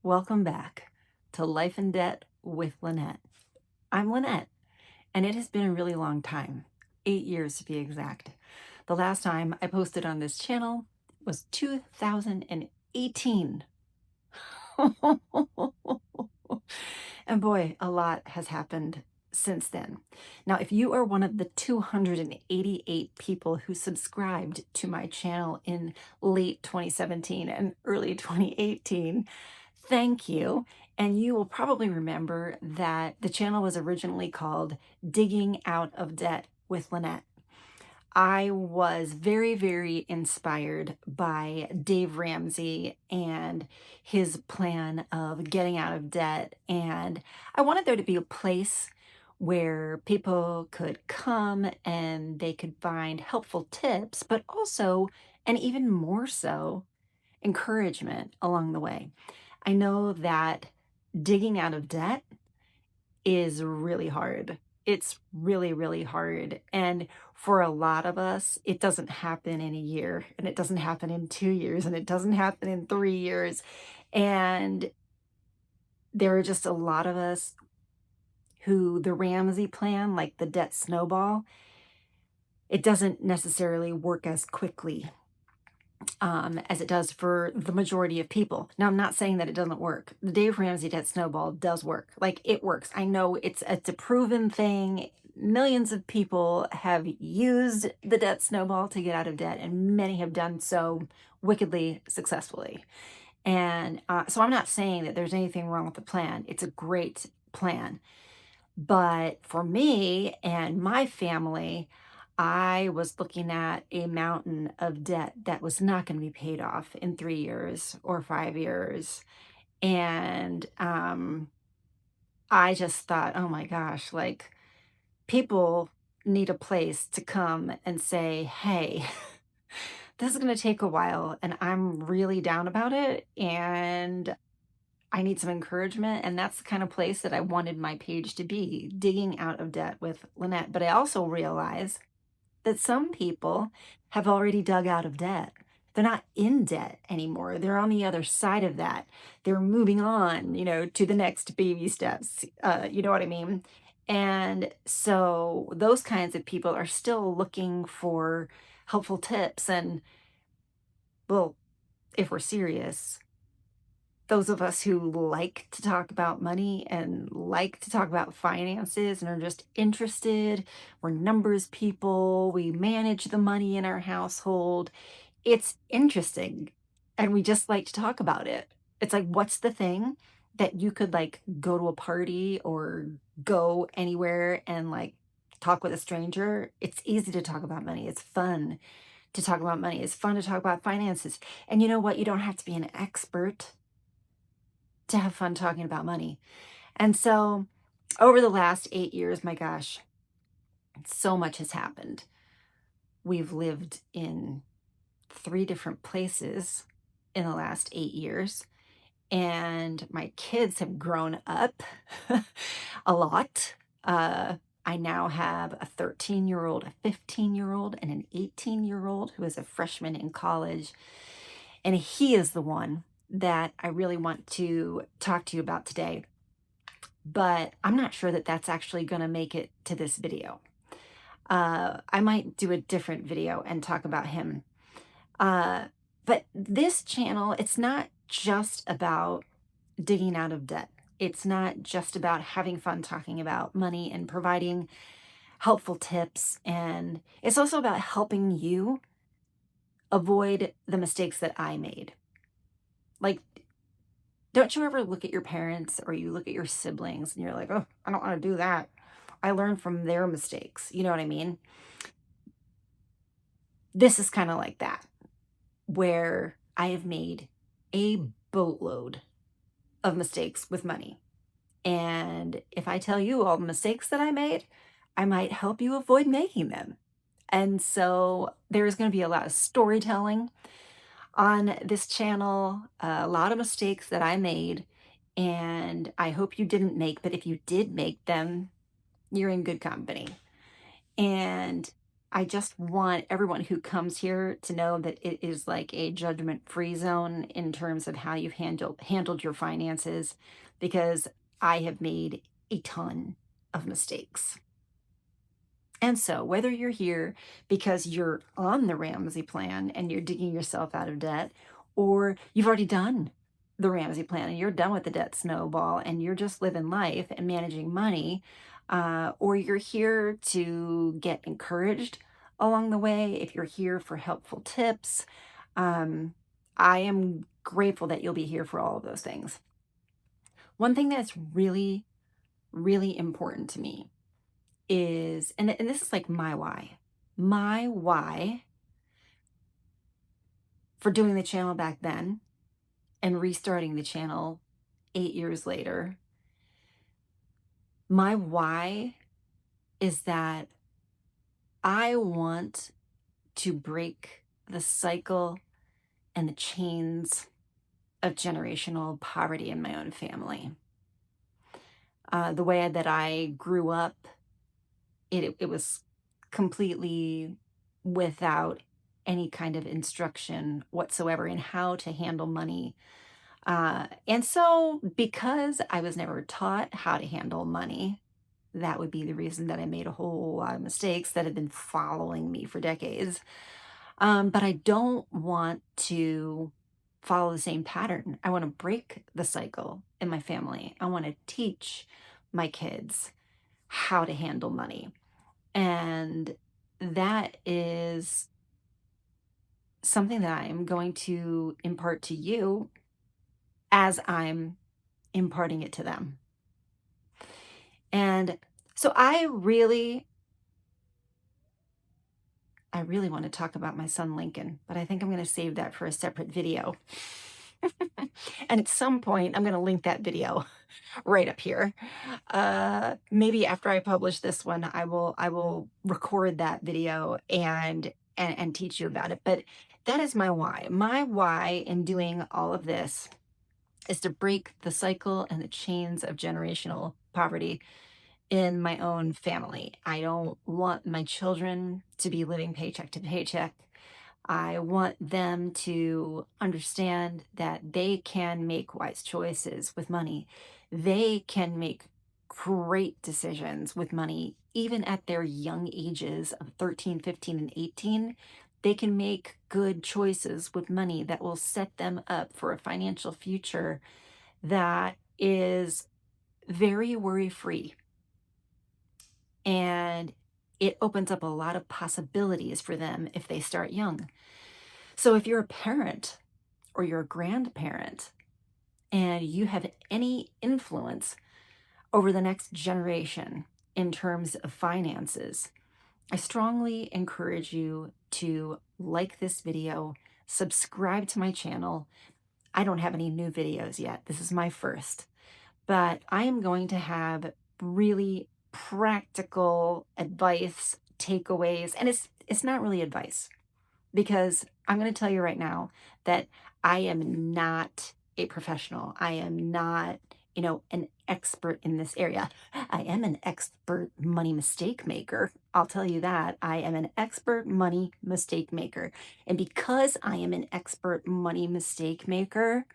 Welcome back to Life in Debt with Lynette. I'm Lynette, and it has been a really long time, 8 years to be exact. The last time I posted on this channel was 2018. And boy, a lot has happened since then. Now, if you are one of the 288 people who subscribed to my channel in late 2017 and early 2018, thank you. And you will probably remember that the channel was originally called Digging Out of Debt with Lynette. I was very, very inspired by Dave Ramsey and his plan of getting out of debt. And I wanted there to be a place where people could come and they could find helpful tips, but also, and even more so, encouragement along the way. I know that digging out of debt is really hard. It's really, really hard. And for a lot of us, it doesn't happen in a year, and it doesn't happen in 2 years, and it doesn't happen in 3 years. And there are just a lot of us who the Ramsey plan, like the debt snowball, it doesn't necessarily work as quickly as it does for the majority of people. Now, I'm not saying that it doesn't work. The Dave Ramsey debt snowball does work. Like, it works. I know it's a proven thing. Millions of people have used the debt snowball to get out of debt, and many have done so wickedly successfully. And so I'm not saying that there's anything wrong with the plan. It's a great plan. But for me and my family, I was looking at a mountain of debt that was not going to be paid off in 3 years or 5 years. And I just thought, oh my gosh, like, people need a place to come and say, hey, this is going to take a while and I'm really down about it. And I need some encouragement, and that's the kind of place that I wanted my page to be, digging out of debt with Lynette. But I also realize that some people have already dug out of debt. They're not in debt anymore. They're on the other side of that. They're moving on, to the next baby steps. You know what I mean? And so those kinds of people are still looking for helpful tips. And, well, if we're serious, those of us who like to talk about money and like to talk about finances and are just interested, we're numbers people, we manage the money in our household. It's interesting. And we just like to talk about it. It's like, what's the thing that you could like go to a party or go anywhere and like talk with a stranger? It's easy to talk about money. It's fun to talk about money. It's fun to talk about finances. And you know what? You don't have to be an expert to have fun talking about money. And so over the last 8 years, my gosh, so much has happened. We've lived in 3 different places in the last 8 years, and my kids have grown up a lot. I now have a 13-year-old, a 15-year-old, and an 18-year-old who is a freshman in college. And he is the one that I really want to talk to you about today. But I'm not sure that that's actually going to make it to this video. I might do a different video and talk about him. But this channel, it's not just about digging out of debt. It's not just about having fun talking about money and providing helpful tips. And it's also about helping you avoid the mistakes that I made. Like, don't you ever look at your parents or you look at your siblings and you're like, oh, I don't want to do that. I learned from their mistakes. You know what I mean? This is kind of like that, where I have made a boatload of mistakes with money. And if I tell you all the mistakes that I made, I might help you avoid making them. And so there's going to be a lot of storytelling on this channel, a lot of mistakes that I made, and I hope you didn't make, but if you did make them, you're in good company. And I just want everyone who comes here to know that it is like a judgment-free zone in terms of how you've handled your finances, because I have made a ton of mistakes. And so, whether you're here because you're on the Ramsey plan and you're digging yourself out of debt, or you've already done the Ramsey plan and you're done with the debt snowball and you're just living life and managing money, or you're here to get encouraged along the way, if you're here for helpful tips, um, I am grateful that you'll be here for all of those things. One thing that's really, really important to me is, and this is like my why. My why for doing the channel back then and restarting the channel 8 years later, my why is that I want to break the cycle and the chains of generational poverty in my own family. The way that I grew up, it was completely without any kind of instruction whatsoever in how to handle money. And so, because I was never taught how to handle money, that would be the reason that I made a whole lot of mistakes that have been following me for decades. But I don't want to follow the same pattern. I want to break the cycle in my family. I want to teach my kids how to handle money. And that is something that I'm going to impart to you as I'm imparting it to them. And so I really want to talk about my son Lincoln, but I think I'm going to save that for a separate video. And at some point, I'm going to link that video right up here. Maybe after I publish this one, I will record that video and teach you about it. But that is my why. My why in doing all of this is to break the cycle and the chains of generational poverty in my own family. I don't want my children to be living paycheck to paycheck. I want them to understand that they can make wise choices with money. They can make great decisions with money, even at their young ages of 13, 15, and 18. They can make good choices with money that will set them up for a financial future that is very worry free. And it opens up a lot of possibilities for them if they start young. So if you're a parent or you're a grandparent and you have any influence over the next generation in terms of finances, I strongly encourage you to like this video, subscribe to my channel. I don't have any new videos yet. This is my first, but I am going to have really practical advice, takeaways, and it's not really advice, because I'm going to tell you right now that I am not a professional. I am not, an expert in this area. I am an expert money mistake maker. I'll tell you that. I am an expert money mistake maker. And because I am an expert money mistake maker,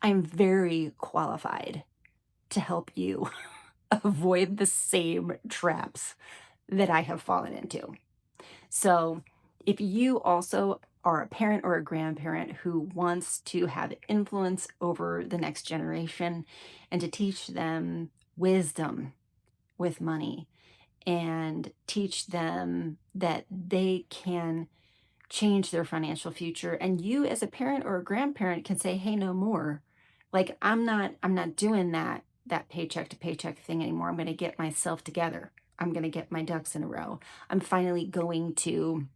I'm very qualified to help you avoid the same traps that I have fallen into. So, if you also are a parent or a grandparent who wants to have influence over the next generation and to teach them wisdom with money and teach them that they can change their financial future, and you as a parent or a grandparent can say, hey, no more. Like, I'm not doing that paycheck to paycheck thing anymore. I'm going to get myself together. I'm going to get my ducks in a row. I'm finally going to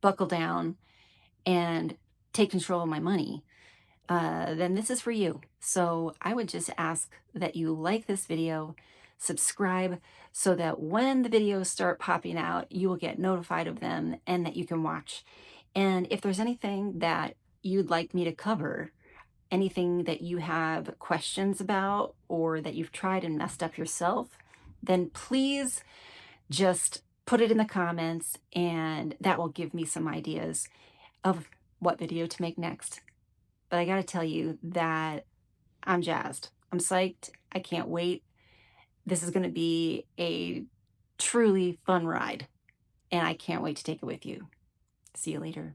buckle down and take control of my money. Then this is for you. So I would just ask that you like this video, subscribe, so that when the videos start popping out, you will get notified of them and that you can watch. And if there's anything that you'd like me to cover, anything that you have questions about or that you've tried and messed up yourself, then please just put it in the comments, and that will give me some ideas of what video to make next. But I gotta tell you that I'm jazzed. I'm psyched. I can't wait. This is gonna be a truly fun ride, and I can't wait to take it with you. See you later.